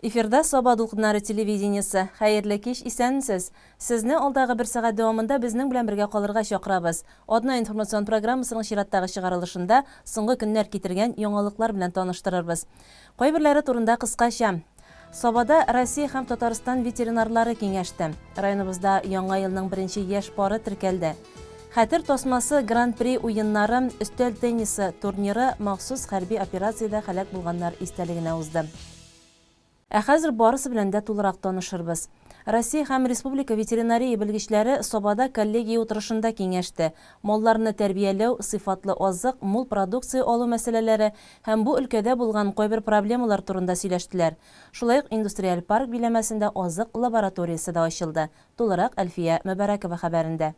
Эфирда Соба дулкыннары телевидениесе. Хәерле кич, исәнсез. Сезне алдагы бер сәгать дәвамында безнең белән бергә калырга чакырабыз. Одна информацион программасының чираттагы чыгарылышында соңгы көннәр китергән яңалыклар белән таныштырырбыз. Кайберләре турында кыскача. Собада Россия һәм Татарстан ветеринарлары киңәште. Районыбызда яңа елның беренче яшь пары теркәлде. Хәтер тосмасы Гран-при уеннары, өстәл теннисы турниры махсус хәрби операциядә һәлак булганнар истәлегенә узды. Хәзер барысы белән дә тулырак танышырбыз. Россия һәм Республика ветеринария белгечләре Собада коллегия утырышында киңәште. Малларны тәрбияләү, сыйфатлы азык, мул продукция алу мәсьәләләре һәм бу өлкәдә булган кайбер проблемалар турында сөйләштеләр. Шулай ук индустриаль парк биләмәсендә азык лабораториясе да ачылды. Тулырак Әлфия Мәбәрәкова хәбәрендә.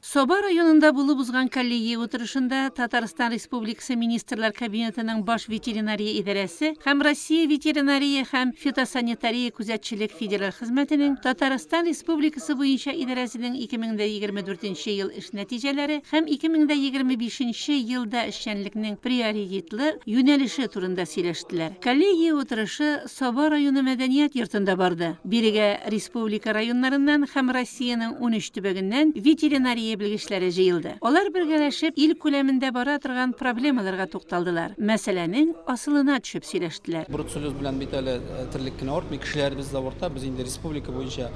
Соба районында булып узган коллегия утырышында Татарстан Республикасы Министрлар Кабинетының баш ветеринария идарәсе һәм Россия ветеринария һәм фитосанитария күзәтчелек федераль хезмәтенең Татарстан Республикасы буенча идарәсенең 2024 ел эш нәтиҗәләре һәм 2025 елда эшчәнлекнең приоритетлы юнәлеше турында сөйләштеләр. Коллегия утырышы Соба районы мәдәният йортында барды. Бирегә республика районнарыннан һәм Россиянең 13 төбәгеннән ветеринария белгечләре җыелды. Алар бергәләшеп ил күләмендә бара торган проблемаларга тукталдылар. Мәсьәләнең асылына төшеп сөйләштеләр. Брутсулез белән бит әле терлек кенә артмый, кешеләребез дә арта. Без инде республика буенча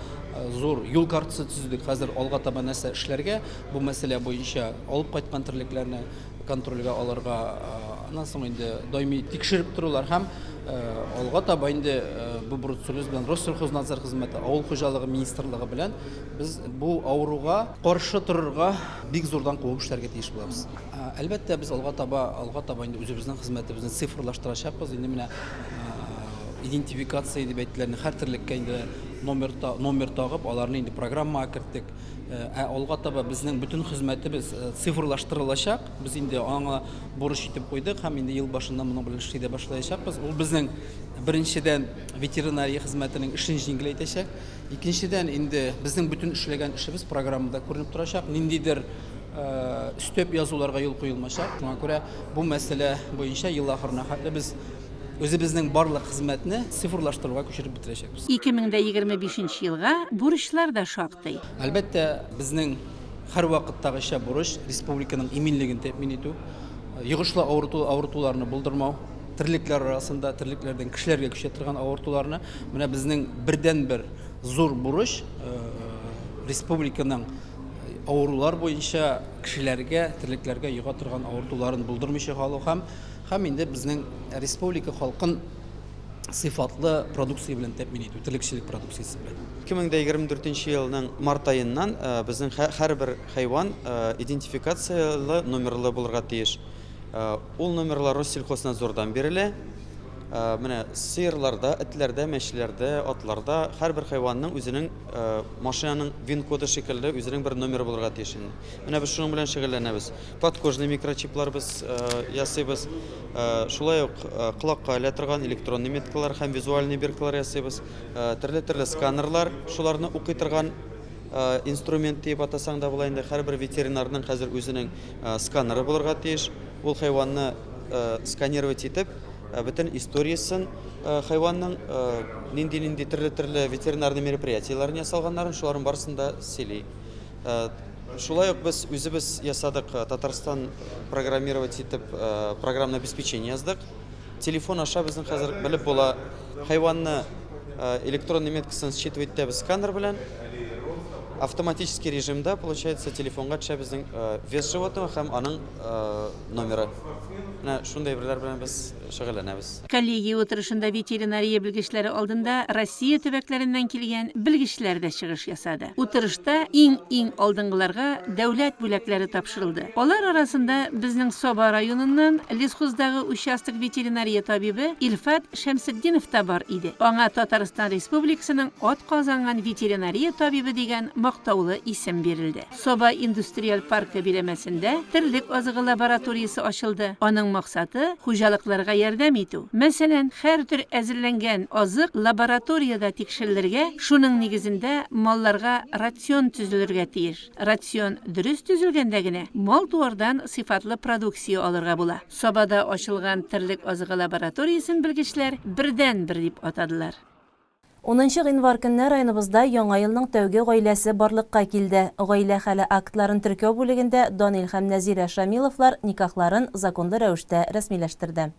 зур юл картасы төзедек. Хәзер алга таба нәрсә эшләргә, бу мәсьәлә буенча алып кайткан терлекләрне контрольгә алырга, аннан соң инде даими тикшереп торулар һәм алга таба инде бу Брутсулез белән Россельхознадзор хезмәте, авыл хуҗалыгы министрлыгы белән без бу авыруга каршы торырга бик зурдан куып эшләргә тиеш булабыз. Әлбәттә без алга таба инде үзебезнең хезмәтебезне цифрлаштырачакбыз. Инде менә идентификация дип әйтелгән һәр терлеккә инде номер тагып, аларны инде программага керттек. Алга таба безнең бөтен хезмәтебез цифрлаштырылачак. Без инде аңа бурыч итеп куйдык һәм инде ел башында моның белән эшли дә башлаячакбыз. Ул безнең беренчедән ветеринария хезмәтенең эшен җиңеләйтәчәк. Икенчедән инде безнең бөтен эшләгән эшебез программада күренеп торачак. Ниндидер өстәп язуларга юл куелмачак. Шуңа күрә бу мәсьәлә буенча ел ахырына хәтле без өзебезнең барлык хезмәтне цифрлаштыруга күчереп бетерәчәкбез. 2025 елга бурычлар да шактый. Әлбәттә, безнең һәр вакыттагыча бурыч республиканың иминлеген тәэмин итү, йогышлы авыртуларны булдырмау, терлекләр арасында терлекләрдән кешеләргә күчә торган авыртуларны, менә безнең бердән-бер зур бурыч республиканың авырулар буенча кешеләргә, терлекләргә йога торган авыртуларын булдырмыйча калу һәм инде безнең республика халкын сыйфатлы продукция белән тәэмин итү, терлекчелек продукциясе белән. 2024 елның март аеннан безнең һәрбер хайван идентификациялы номерлы булырга тиеш. Ул номерлар Россельхознадзордан бирелә. Менә сыерларда, этләрдә, мәчеләрдә, атларда һәрбер хайванның үзенең машинаның вин коды шикелле үзенең бер номеры булырга тиеш. Менә без шуның белән шөгыльләнәбез. Подкожный микрочиплар без ясыйбыз. Шулай ук колакка элә торган электронный меткалар һәм визуальный биркалар ясыйбыз. Төрле сканерлар, шуларны укый торган инструмент дип атасаң да була инде. Һәрбер ветеринарның хәзер үзенең сканеры булырга тиеш. Ул хайванны сканировать итеп бөтен историясын хайванның нинди төрле ветеринарный мероприятияларын ясалганнарын шуларын барысын да сөйли. Шулай ук без үзебез ясадык, Татарстан программировать итеп программное обеспечение яздык. Телефон аша безнең хәзер белеп була хайванны электронный меткасын считывать итәбез сканер белән. Автоматический режимда, получается, телефонга төшә безнең вес животного һәм аның номеры. Шундай берләр белән без шөгыльләнәбез. Коллегия утырышында ветеринария белгечләре алдында Россия төбәкләреннән килгән белгечләр дә чыгыш ясады. Утырышта иң алдынгыларга дәүләт бүләкләре тапшырылды. Алар арасында безнең Соба районыннан лесхоздагы участок ветеринария табибы Илфат Шәмсетдинов та бар иде. Аңа Татарстан Республикасының атказанган ветеринария табибы дигән мактаулы исем бирелде. Соба индустриаль паркы биләмәсендә терлек азыгы лабораториясе ачылды. Аның максаты хуҗалыкларга ярдәм итү. Мәсәлән, һәр төр әзерләнгән азык лабораторияда тикшерелергә, шуның нигезендә малларга рацион төзелергә тиеш. Рацион дөрес төзелгәндә генә мал туардан сыйфатлы продукция алырга була. Собада ачылган терлек азыгы лабораториясен белгечләр бердән-бер дип атадылар. 10 гыйнвар көнне районыбызда яңа елның тәүге гаиләсе барлыкка килде. Гаилә хәле актларын теркәү бүлегендә Данил һәм Нәзирә Шамиловлар никахларын законлы рәвештә рәсмиләштерде.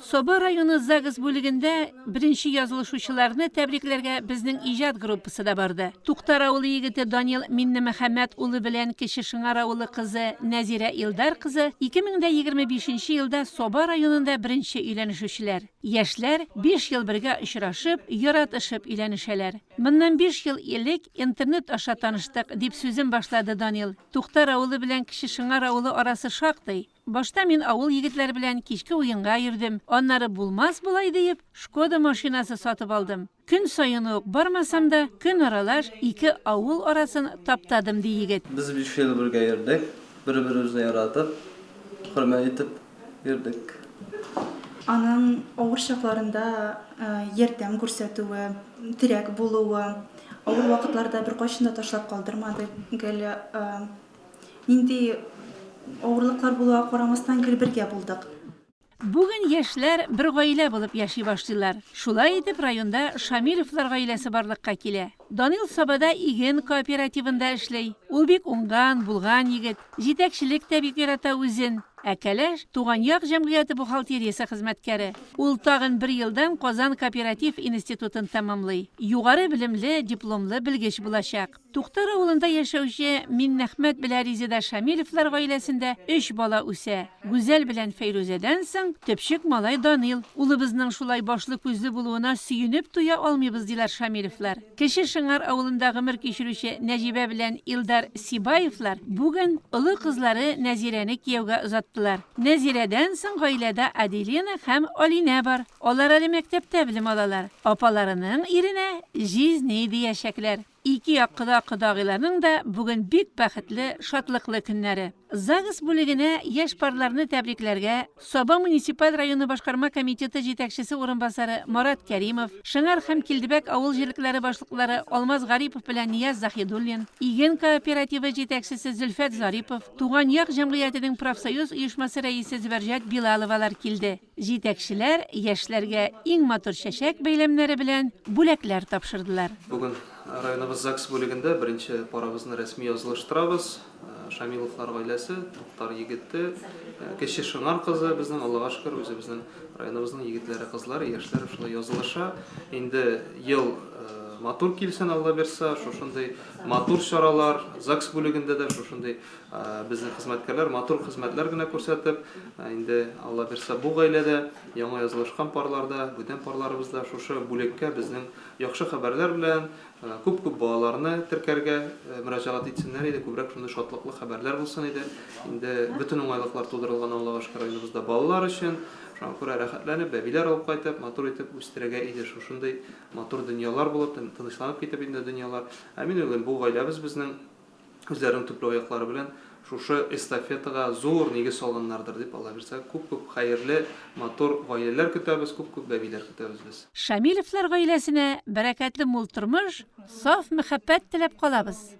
Соба районы ЗАГС бүлегендә беренче язылышучыларны тәбрикләргә безнең иҗат группасы да барды. Туктар авылы егете Данил Миннәмөхәммәд улы белән Кече Шыңар авылы кызы Нәзирә Илдар кызы 2025 елда Соба районында беренче өйләнешүчеләр. Яшьләр 5 ел бергә очрашып, яратышып өйләнешәләр. Моннан 5 ел элек интернет аша таныштык дип сүзен башлады Данил. Туктар авылы белән Кече Шыңар авылы арасы шактый. Башта мин авыл егетләре белән кичке уенга йөрдем. Аннары булмас булай диеп, Шкода машинасы сатып алдым. Көн сайын ук бармасам да, көн аралаш 2 авыл арасын таптадым ди егет. Biz 5 yıl birga yurdik, bir-birimizni yaratib, hurmat etib yurdik. Аның авыр чакларында ярдәм күрсәтүе, терәк булуы, авыр вакытларда бер кайчан да ташлап калдырмады. Гел нинди авырлыклар булуга карамастан гел бергә булдык. Бүген яшьләр бер гаилә булып яши башлыйлар. Шулай итеп районда Шамиловлар гаиләсе барлыкка килә. Данил Собада иген кооперативында эшләй. Ул бик уңган, булган егет. Җитәкчелек тә бик ярата үзен. Кәләш Туган як җәмгыяте бухгалтериясе хезмәткәре. Ул тагын 1 елдан Казан кооператив институтын тәмамлый. Югары белемле, дипломлы белгеч булачак. Туктар авылында яшәүче Миннәхмәт белән Резеда Шамиловлар гаиләсендә 3 бала үсә. Гүзәл белән Фәйрүзәдән соң төпчек малай Данил. Улыбызның шулай башлы күзле булуына сөенеп туя алмыйбыз диләр Шамиловлар. Кече Шыңар авылында гомер кичерүче Нәҗибә белән Илдар Сибаевлар бүген олы кызлары Нәзирәне кияүгә озаттылар. Нәзирәдән соң гаиләдә Аделина һәм Алинә бар. Алар әле мәктәптә белем алалар. Апаларының иренә жизни диячәкләр. Ике яккыда кодагыйларның да бүген бик бәхетле, шатлыклы көннәре. ЗАГС бүлегенә яшь парларны тәбрикләргә Соба муниципаль районы башкарма комитеты җитәкчесе урынбасары Марат Кәримов, Шыңар һәм Килдебәк авыл җирлекләре башлыклары Алмаз Гарипов белән Нияз Захидуллин, Иген кооперативы җитәкчесе Зөлфәт Зарипов, Туган як җәмгыятенең профсоюз оешмасы рәисе Зөбәрҗәт Билаловалар килде. Җитәкчеләр яшьләргә иң матур чәчәк бәйләмнәре белән бүләкләр тапшырдылар. Бүген районыбыз ЗАГС бүлегендә беренче парабызны рәсми язылыштырабыз. Шамиловлар гаиләсе, Туктар егете, Кече Шыңар кызы безнең Аллага шөкер, үзебезнең районыбызның егетләре, кызлары, яшьләре шулай язылыша. Инде ел матур килсен Алла берсә, шушындый матур чаралар ЗАГС бүлегендә дә шушындый безнең хезмәткәрләр матур хезмәтләр генә күрсәтеп, инде Алла берсә бу гаиләдә яңа язылышкан парларда, бүтән парларыбызда шушы бүлеккә безнең яхшы хәбәрләр белән күп-күп балаларны теркәргә мөрәҗәгать итсеннәр иде, күбрәк шундый шатлыклы хәбәрләр булсын иде. Инде бүтән уңайлыклар тудырылган Аллага шөкер районыбызда балалар өчен. Шуңа күрә рәхәтләнеп, бәбиләр алып кайтып, матур итеп үстерергә иде шушындый матур дөньялар булып, тынычланып китеп инде дөньялар. Мин уйлыйм, бу гаиләбез безнең үзләренең төпле аяклары белән шушы эстафетага зур нигез салганнардыр дип Алла берсә, күп-күп хәерле, матур гаиләләр көтәбез, күп-күп бәбиләр көтәбез без. Шамиловлар гаиләсенә бәрәкәтле мул тормыш, саф мәхәббәт теләп калабыз.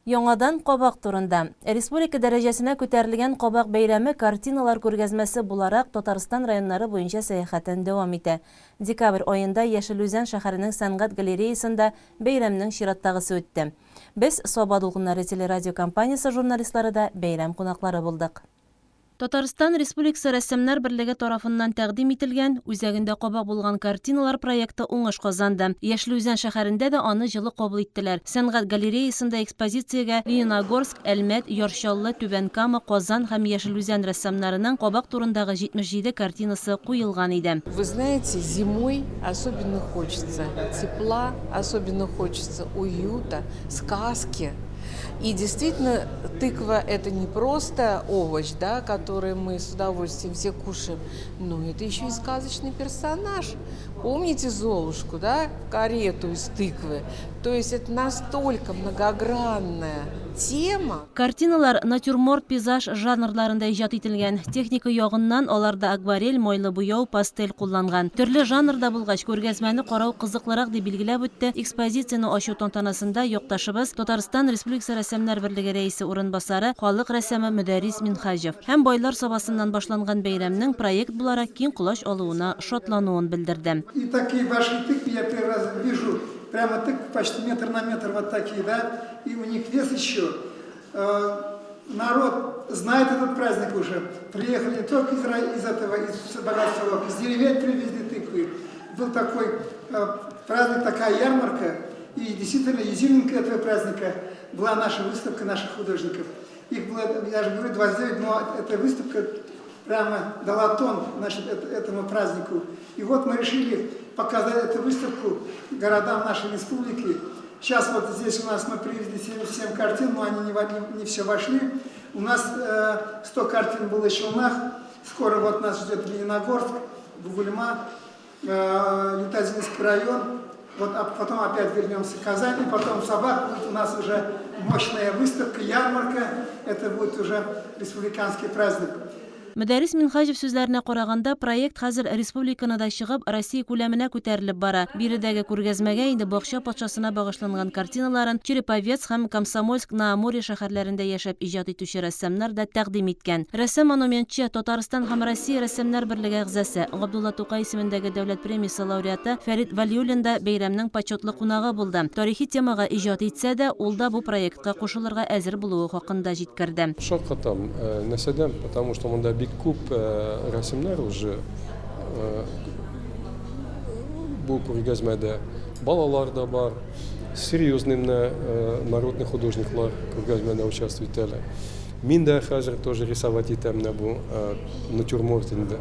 Яңадан кабак турында. Республика дәрәҗәсенә күтәрелгән кабак бәйрәме картиналар күргәзмәсе буларак Татарстан районнары буенча сәяхәтен дәвам итә. Декабрь аенда Яшелүзән шәһәренең сәнгать галереясында бәйрәмнең чираттагысы үтте. Без Соба дулкыннары телерадиокомпаниясе журналистлары да бәйрәм кунаклары булдык. Татарстан Республикасы рәссамнар берлеге тарафыннан тәкъдим ителгән үзәгендә кабак булган картиналар проекты уңыш казанды. Яшелүзән шәһәрендә дә аны җылы кабул иттеләр. Сәнгать галереясында экспозициягә Лениногорск, Әлмәт, Яршаллы, Түбән Кама, Казан һәм Яшелүзән рәссамнарының кабак турындагы 77 картинасы куелган иде. Вы знаете, зимой особенно хочется тепла, особенно хочется уюта, сказки. И действительно, тыква – это не просто овощ, да, который мы с удовольствием все кушаем, но это еще и сказочный персонаж. Помните Золушку, да, карету из тыквы? То есть это настолько многогранная тема. Картиналар натюрморт, пейзаж жанрларында иҗат ителгән. Техника ягыннан аларда акварель, майлы буяу, пастель кулланган. Төрле жанрда булгач, күргәзмәне карау кызыклырак дип билгеләп үтте. Экспозицияне ачу тантанасында якташыбыз Татарстан Республикасы рәссамнар берлеге рәисе урынбасары, халык рәссамы Мөдәррис Минхаҗев һәм байлар сабасыннан башланган бәйрәмнең проект буларак киң колаш алуына шатлануын белдерде. И такие большие тыквы я первый раз вижу, прямо тыквы почти метр на метр вот такие, да, и у них вес еще. Народ знает этот праздник уже. Приехали не только из богатства, из деревень привезли тыквы. Был такой праздник, такая ярмарка, и действительно изюминкой этого праздника была наша выставка наших художников. Их было, я же говорю, 29, но эта выставка прямо дала тон, значит, этому празднику. И вот мы решили показать эту выставку городам нашей республики. Сейчас вот здесь у нас мы привезли 77 картин, но они не все вошли. У нас 100 картин было еще у нас. Скоро вот нас ждет Лениногорск, Бугульма, Ютазинский район. Вот, а потом опять вернемся в Казань, и потом в Сабах будет у нас уже мощная выставка, ярмарка. Это будет уже республиканский праздник. Мөдәррис Минхаҗев сүзләренә караганда, проект хәзер республиканы да чыгып, Россия күләменә күтәрелеп бара. Биредәге күргәзмәгә инде бакча патшасына багышланган картиналарын Череповец һәм Комсомольск на Амуре шәһәрләрендә яшәп иҗат итүче рәссамнар да тәкъдим иткән. Рәссам монументчы, Татарстан һәм Россия рәссамнар берлеге әгъзасы, Габдулла Тукай исемендәге дәүләт премиясе лауреаты Фәрит Вәлиуллин да бәйрәмнең почетлы кунагы булды. Тарихи темага иҗат итсә дә, ул да бу проектка кушылырга әзер булуы хакында җиткерде. Шокка там наседем, потому что монда бик күп рәсемнәр уже бу күргәзмәдә балалар да бар, серьезный народный художниклар күргәзмәдә участвует итәләр. Мин дә хәзер тоже рисовать итәм бу натюрморт инде.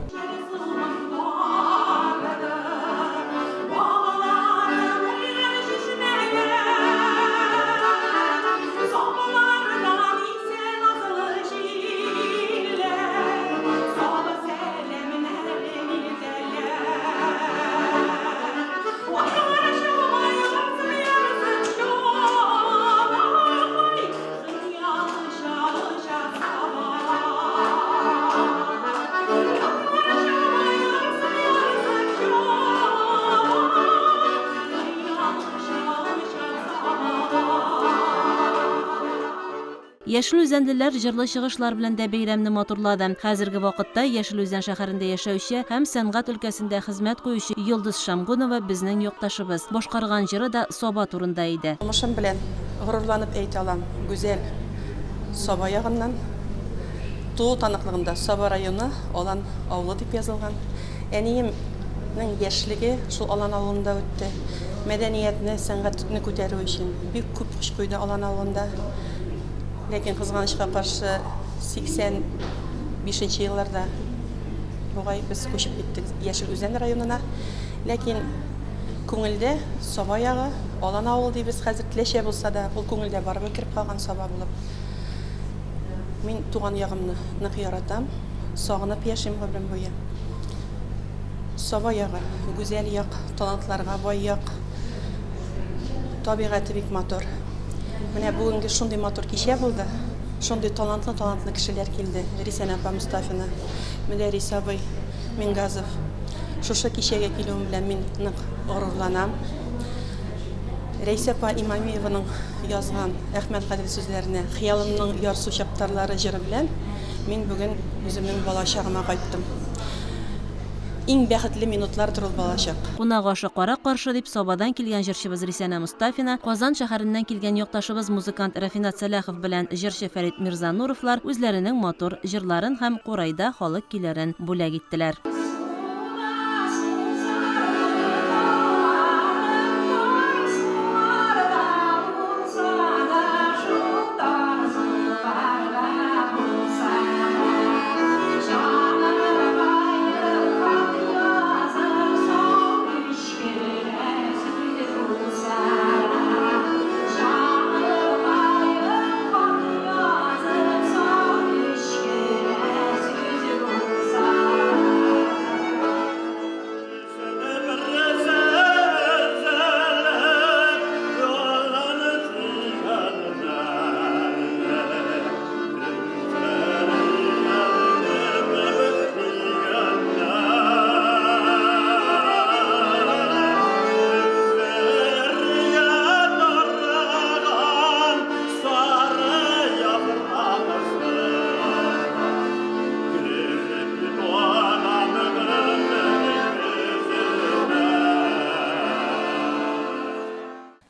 Яшел үзәнлеләр җырлы чыгышлар белән дә бәйрәмне матурлады. Хәзерге вакытта Яшел Үзән шәһәрендә яшәүче һәм сәнгать өлкәсендә хезмәт куючы Йолдыз Шамгунова безнең якташыбыз. Башкарган җыры да Саба турында иде. Тормышым белән горурланып әйтә алам. Гүзәл Саба ягыннан, Туу таныклыгында Саба районы, Алан авылы дип язылган. Әниемнең яшьлеге шул Алан авылында үтте. Мәдәниятне, сәнгатьне күтәрү өчен бик күп көч куйды Алан авылында. Ләкин кызганычка каршы 85 елларда бугай без күчеп киттек Яшел Үзән районына. Ләкин күңелдә Саба ягы, Алан авыл дибез хәзер Теләчә булса да, ул күңелдә барып кирип калган Саба булып. Мин туган ягымны нык яратам, сагынып яшим гомрем буе. Саба ягы гүзәл як, талантларга бай як, табигате бик матур. Менә бүгенге шундый матур кичә булды. Шундый талантлы кешеләр килде. Рисән апа Мустафина, Мөдәррис абый Мингазов. Шушы кичәгә килүем белән мин нык горурланам. Рәйсә апа Имамиеваның язган Әхмәт Кадир сүзләренә хыялымның ярсу чаптарлары җыры белән мин бүген үземнең балачагыма кайттым. Иң бәхетле минутлардыр ул балачак. Кунак ашы кара каршы дип Сабадан килгән җырчыбыз Рисәнә Мустафина, Казан шәһәреннән килгән якташыбыз музыкант Рафинат Сәләхов белән җырчы Фәрит Мирзануровлар үзләренең матур җырларын һәм Курайда халык көйләрен бүләк иттеләр.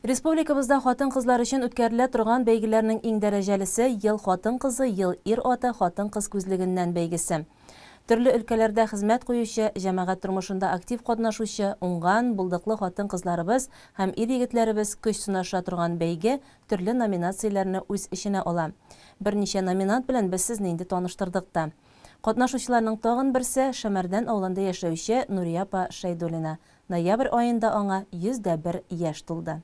Республикабызда хатын-кызлар өчен үткәрелә торган бәйгеләрнең иң дәрәҗәлесе ел хатын-кызы, ел ир-аты хатын-кыз күзлегеннән бәйгесе. Төрле өлкәләрдә хезмәт куючы, җәмәгать тормышында актив катнашучы, уңган, булдыклы хатын-кызларыбыз һәм ир-егетләребез көч сынаша торган бәйге төрле номинацияләрне үз эченә ала. Берничә номинант белән без сезне инде таныштырдык та. Катнашучыларның тагын берсе Шәмәрдән авылында яшәүче Нурия апа Шәйдуллина. Ноябрь аенда аңа 101 яшь тулды.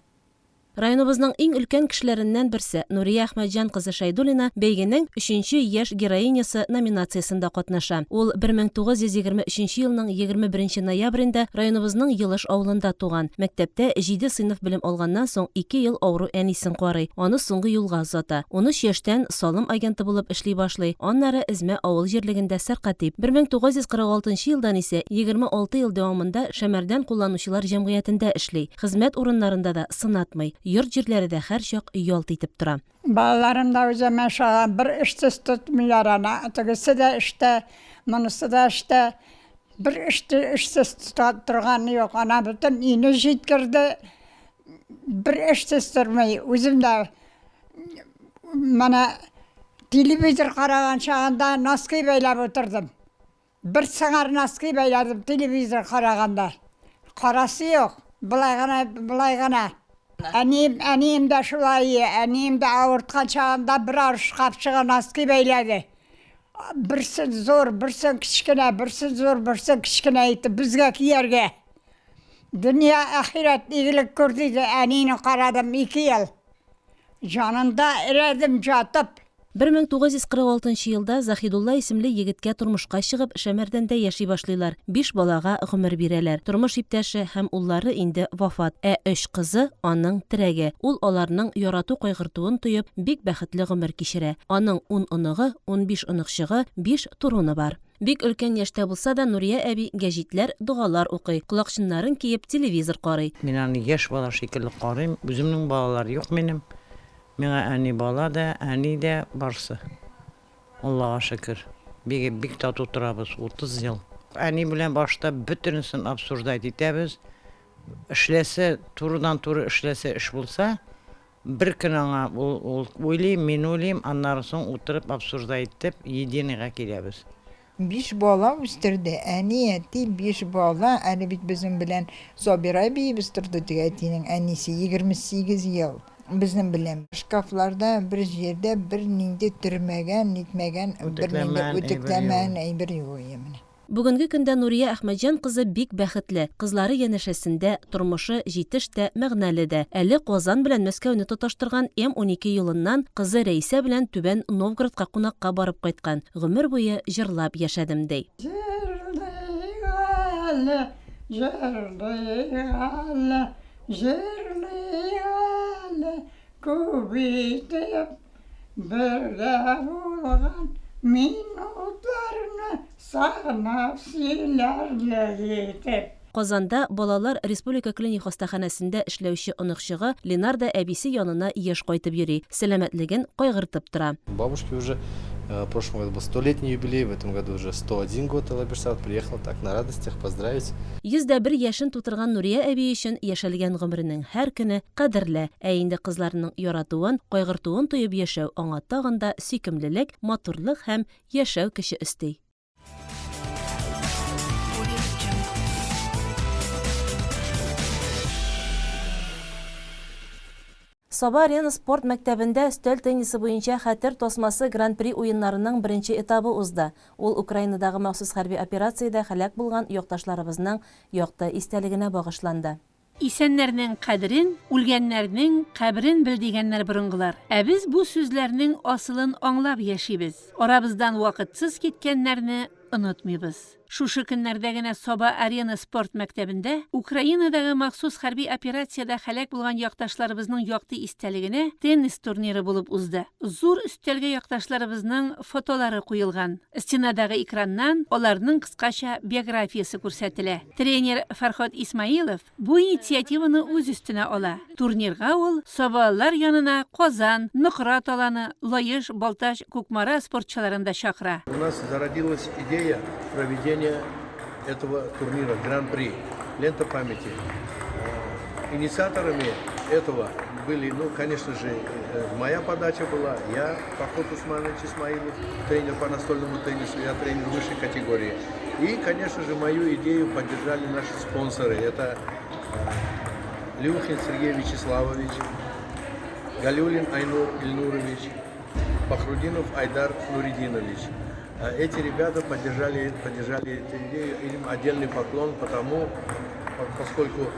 Районыбызның иң өлкән кешеләреннән берсе Нурия Әхмәтҗан кызы Шәйдуллина бәйгенең 3нче яшь героинясы номинациясында катнаша. Ул 1923 елның 21 ноябрендә районыбызның Йылыш авылында туган. Мәктәптә 7 сыйныф белем алганнан соң 2 ел авыру әнисен карый. Аны соңгы юлга озата. 13 яшьтән салым агенты булып эшли башлый. Аннары Эзмә авыл җирлегендә сәркатип. 1946 елдан исә 26 ел дәвамында Шәмәрдән кулланучылар җәмгыятендә эшли. Хезмәт урыннарында да сынатмый. Йорт җирләрендә һәр чак ялт итеп тора. Балаларым да үзе мәшәгә бер эштә тотмыйлар ана. Тегесе дә эштә, монысы да эштә. Бер эштә торганы юк. Ана бөтен ине җиткерде. Бер эштә тормый. Үзем дә менә телевизор караган чагында носки бәйләп утырдым. Бер сыңар носки бәйләдем телевизор караганда. Карасы юк. Булай гына. Әнием дә шулай, әнием дә авырткан чагында бер арыш капчыгы носки бәйләде. Берсен зур, берсен кичкенә, берсен зур, берсен кичкенә итеп безгә кияргә. Дөнья ахират игелек күрде, әнине карадым 2 ел. Җанында ирәдем жатып. 1946 елда Захидулла исемле егеткә тормышка чыгып, Шәмәрдәндә яши башлыйлар. 5 балага гомер бирәләр. Тормыш иптәше һәм уллары инде вафат. 3 кызы аның терәге. Ул аларның ярату кайгыртуын тоеп, бик бәхетле гомер кичерә. Аның 10 оныгы, 15 оныкчыгы, 5 туруны бар. Бик өлкән яшьтә булса да Нурия әби гәҗитләр, дугалар укый, колакчыннарын киеп телевизор карый. Мин аны яшь бала шикелле карыйм. Үземнең балалар юк минем. Миңа әни бала да, әни дә барсы. Аллаға шөкер. Бик тату торабыз 30 ел. Әни белән башта бөтенесен обсуждать итәбез. Эшләсә, турыдан-туры эшләсә эш булса, бер көн аңа уйлыйм, мин уйлыйм, аннан соң утырып обсуждать итеп, единыйга киләбез. 5 бала үстерде. Әни әти 5 бала. Әле бит безнең белән Забира әбиебез торды дигәтинең әнисе 28 ел. Безнең белән шкафларда бер җирдә бер нинди төрмәгән, нитмәгән, бер нинди үтекләмәгән әйбер юк менә. Бүгенге көндә Нурия Әхмәтҗан кызы бик бәхетле. Кызлары янәшәсендә, тормышы җитеш тә, мәгънәле дә. Әле Казан белән Мәскәүне тоташтырган М12 юлыннан кызы Рәйсә белән Түбән Новгородка кунакка барып кайткан. Гомер буе җырлап яшәдем ди. Күбейтеп бергә булган минутларны сагынып сөйләрлек итеп. Казанда балалар Республика клиник хастаханәсендә эшләүче оныкчыгы Ленар да әбисе янына еш кайтып йөри. Сәламәтлеген кайгыртып тора. Бабушке уже в прошлом году был 100-летний юбилей, в этом году уже 101 год Алаберсат. Приехал так на радостях поздравить. 101 яшен тутырган Нурия әби өчен яшәлгән гомеренең һәр көне кадерле. Ә инде кызларының яратуын, кайгыртуын тоеп яшәү аңа тагын да сөйкемлелек, матурлык һәм яшәү көче өсти. Саба Арена спорт мәктәбендә өстәл теннисы буенча хәтер тасмасы Гран-при уеннарының беренче этабы узды. Ул Украинадагы махсус хәрби операциядә һәлак булган якташларыбызның якты истәлегенә багышланды. Исәннәрнең кадерен, үлгәннәрнең каберен бел дигәннәр борынгылар. Ә без бу сүзләрнең асылын аңлап яшибез. Арабыздан вакытсыз киткәннәрне онытмыйбыз. Шушы көннәрдә генә Саба Арена спорт мәктәбендә Украинадагы махсус хәрби операциядә һәлак булган якташларыбызның якты истәлегенә теннис турниры булып узды. Зур өстәлгә якташларыбызның фотолары куелган. Стенадагы экраннан аларның кыскача биографиясе күрсәтелә. Тренер Фархат Исмаилов бу инициативаны үз өстенә ала. Турнирга ул Сабалар янына Казан, Нократ аланы, Лаеш, Балташ, Кукмара спортчыларын да чакыра. У нас зародилась идея проведения этого турнира Гран-при, лента памяти. Инициаторами этого были, ну, конечно же, моя подача была, я, Пахот Усманович Исмаилов, тренер по настольному теннису, я тренер высшей категории. И, конечно же, мою идею поддержали наши спонсоры. Это Люхин Сергей Вячеславович, Галюлин Айнур Ильнурович, Пахрудинов Айдар Нуридинович. Эти ребята поддержали эту идею, им отдельный поклон, поскольку,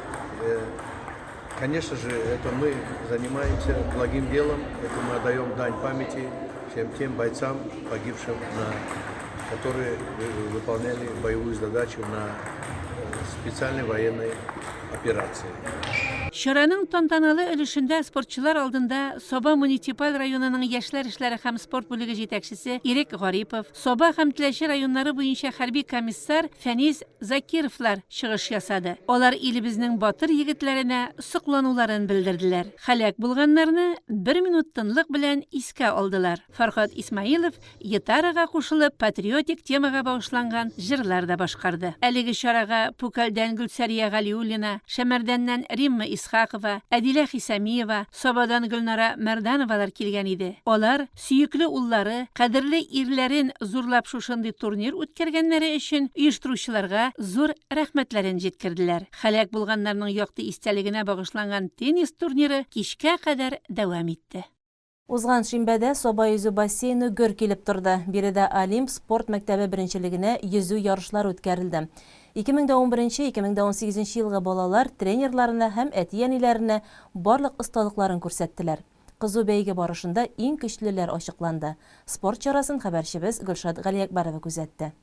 конечно же, это мы занимаемся благим делом, это мы отдаем дань памяти всем тем бойцам, погибшим, которые выполняли боевую задачу на специальной военной операции. Чараның тантаналы өлешендә спортчылар алдында Соба муниципаль районының яшьләр эшләре һәм спорт бүлеге җитәкчесе Ирек Гарипов, Соба һәм Теләче районнары буенча хәрби комиссар Фәниз Закировлар чыгыш ясады. Алар илебезнең батыр егетләренә соклануларын белдерделәр. Һәлак булганнарны 1 минут тынлык белән искә алдылар. Фархат Исмаилов гитарага кушылып патриотик темага багышланган җырлар да башкарды. Әлеге чарага Пукалдан Гөлсәрия Галиуллина, Шәмәрдәннән Римма Исхакова, Әдилә Хисамиева, Собадан Гөлнара Мәрдановалар килгән иде. Алар сөекле уллары, кадерле ирләрен зурлап шушындый турнир үткәргәннәре өчен оештыручыларга зур рәхмәтләрен җиткерделәр. Һәлак булганнарның якты истәлегенә багышланган теннис турниры кичкә кадәр дәвам итте. Узган шимбәдә Соба йөзү бассейны гөр килеп торды. Биредә Олимп спорт мәктәбе беренчелегенә йөзү ярышлары үткәрелде. 2011-2018 елгы балалар тренерларына һәм әти-әниләренә барлык осталыкларын күрсәттеләр. Кызу бәйге барышында иң көчлеләр ачыкланды. Спорт чарасын хәбәрчебез Гөлшат Галиякбарова күзәтте.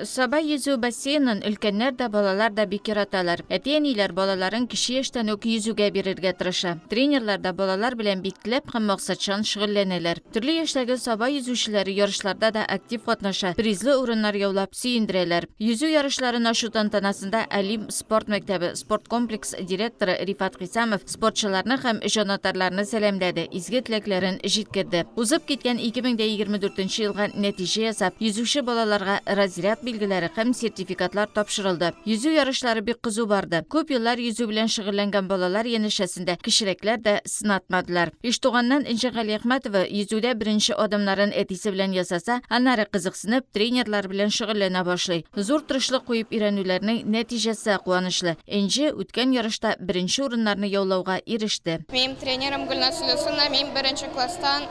Соба йөзү бассейнын өлкәннәр да балалар да бик яраталар. Әти-әниләр балаларын кече яшьтән үк йөзүгә бирергә тырыша. Тренерлар да балалар белән бик теләп һәм максатчан шөгыльләнәләр. Төрле яшьтәге Соба йөзүчеләре ярышларда да актив катнаша, призлы урыннар яулап сөендерәләр. Йөзү ярышларын ачу тантанасында Олимп спорт мәктәбе спорт комплекс директоры Рифат Хисамов спортчыларны һәм җанатарларны сәламләде, изге теләкләрен җиткерде. Узып киткән 2024 елга нәтиҗә ясап, йөзүче балаларга разряд билгеләре һәм сертификатлар тапшырылды. Йөзү ярышлары бик кызу барды. Күп еллар йөзү белән шөгыльләнгән балалар янәшәсендә кечерәкләр дә сынатмадылар. Иштуганнан Инҗа Галиәхмәтова йөзүдә беренче адымнарын әтисе белән ясаса, аннары кызыксынып тренерлар белән шөгыльләнә башлый. Зур тырышлык куеп өйрәнүләрнең нәтиҗәсе куанычлы. Инҗа үткән ярышта беренче урыннарны яулауга иреште. Минем тренерым Гөлнас Сүлесовна, мин беренче класстан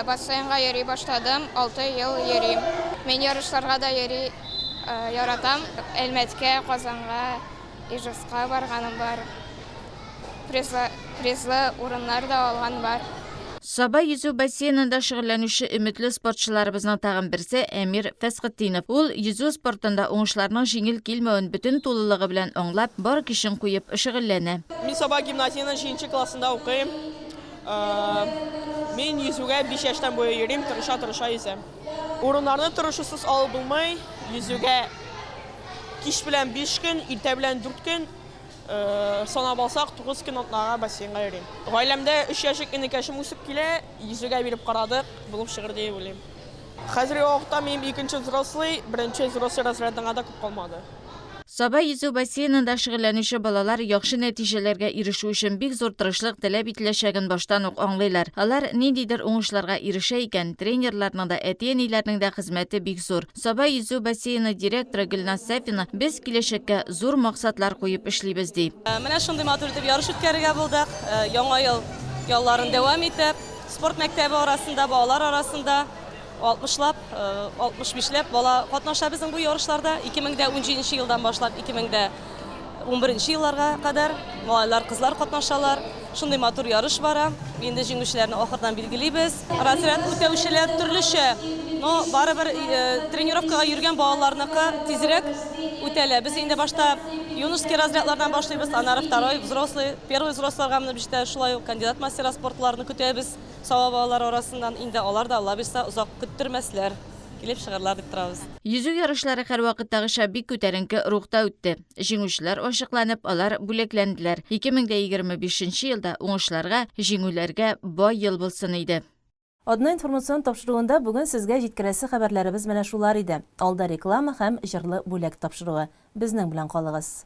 бассейнга йөри башладым, 6 ел йөрим. Мен ярышларга да йөри яратам. Әлмәткә, Казанга, Ижевска барганым бар. Призлы урыннар да алган бар. Соба йөзү бассейнында шөгыльләнүче өметле спортчыларыбызның тагын берсе Әмир Фәсхетдинов. Ул йөзү спортында уңышларның җиңел килмәвен бөтен тулылыгы белән аңлап, бар көчен куеп шөгыльләнә. Мин Соба гимназияның 6 классында укыйм. Мин йөзүгә 5 яшьтән буе йөрим, тырыша йөзәм. Урыннарны тырышусыз алып булмый, йөзүгә кич белән 5 көн, иртә белән 4 көн, санап алсак 9 көн атнага бассейнга йөрим. Гаиләмдә 3 яшьлек энекәшем үсеп килә, йөзүгә биреп карадык, булып чыгыр дип уйлыйм. Хәзерге вакытта мин 2нче взрослый, 1нче взрослый разрядына да күп калмады. Соба йөзү бассейнында шөгыльләнүче балалар яхшы нәтиҗәләргә ирешү өчен бик зур тырышлык таләп ителәчәген баштан ук аңлыйлар. Алар ниндидер уңышларга ирешә икән, тренерларның да, әти-әниләрнең дә хезмәте бик зур. Соба йөзү бассейны директоры Гөлнас Сафина без киләчәккә зур максатлар куеп эшлибез ди. Менә шундый матур итеп ярыш үткәрергә булдык. Яңа ел ялларын дәвам итеп, спорт мәктәбе арасында, балалар арасында 60-лап, 65-ләп бала катнаша безнең бу ярышларда. 2017 елдан башлап 2011 елларга кадәр малайлар, кызлар катнашалар. Шундый матур ярыш бара. Инде җиңүчеләрне ахырдан билгелибез. Разряд үтәүчеләр төрлечә. Но барыбер тренировкага йөргән балаларныкы тизрәк үтәлә. Без инде башта юношеский разрядлардан башлыйбыз, аннары второй взрослый, первый взрослыйга менеп җитә, шулай ук кандидат мастера спортларны көтәбез. Сава балалар арасыннан инде алар да Алла бирсә озак көттөрмәсләр. Килеп чыгырлар дип торабыз. Йөзү ярышлары һәр вакыттагыча бик күтәренке рухта үтте. Җиңүчеләр ачыкланып, алар бүләкләнделәр. 2025 елда уңышларга, җиңүләргә бай ел булсын иде. Одна информацион тапшыруында бүген сезгә җиткерәсе хәбәрләребез менә шулар иде. Алда реклама һәм җырлы бүләк тапшыруы. Безнең белән калыгыз.